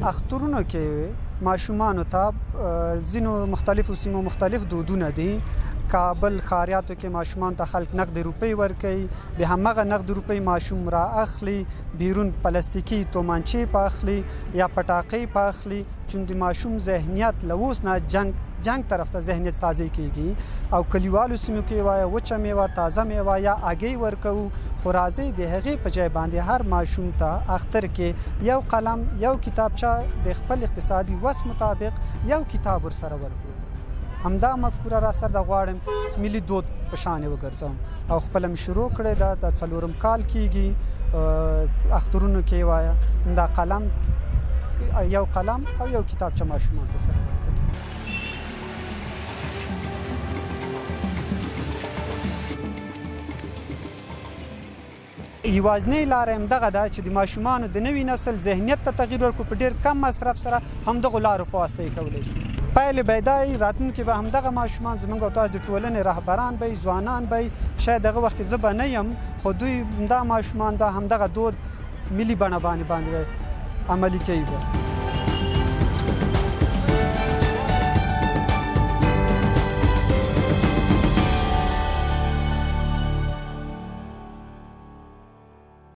اخترونو کې ماشومانو ته ځینو مختلفو سیمو مختلف دودونه دي. کابل ښاریاتو کې ماشومان ته خلک نقد روپۍ ورکوي، بیا همغه نقد روپۍ ماشوم را اخلي، بیرون پلاستیکي تومانچې په اخلي یا پټاقۍ په اخلي، چون د ماشوم ذهنیت له اوس نه جنگ طرف ته ذهنیت سازي کیږي. او کلیوالو سیمو کې وایي وچه میوه، تازه میوه یا اګۍ ورکوو، خو راځئ د هغې په ځای باندې هر ماشوم ته اختر کې یو قلم، یو کتابچه د خپل اقتصادي وس مطابق یو کتاب ورسره ورکړو. همدا مفکوره را سره د غواړم ملي دود په شان وګرځوم او خپله مې شروع کړې ده. د 4 کال کېږي. اخترونو کې وایه دا قلم، یو قلم او یو کتابچه ماشومان ته سره ورکوي. یوازینۍ لاره همدغه ده چې د ماشومانو د نوي نسل ذهنیت ته تغییر ورکړو. په ډېر کم مصرف سره همدغو لارو په واسطه یې کولی شو. پایلې به دا وي راتلونکي به همدغه ماشومان زموږ او تاسو د ټولنې رهبران به ځوانان به شاید هغه وخت زه به نه یم، خو دوی دا ماشومان به همدغه دود ملي بڼه باندې عملي کوي به.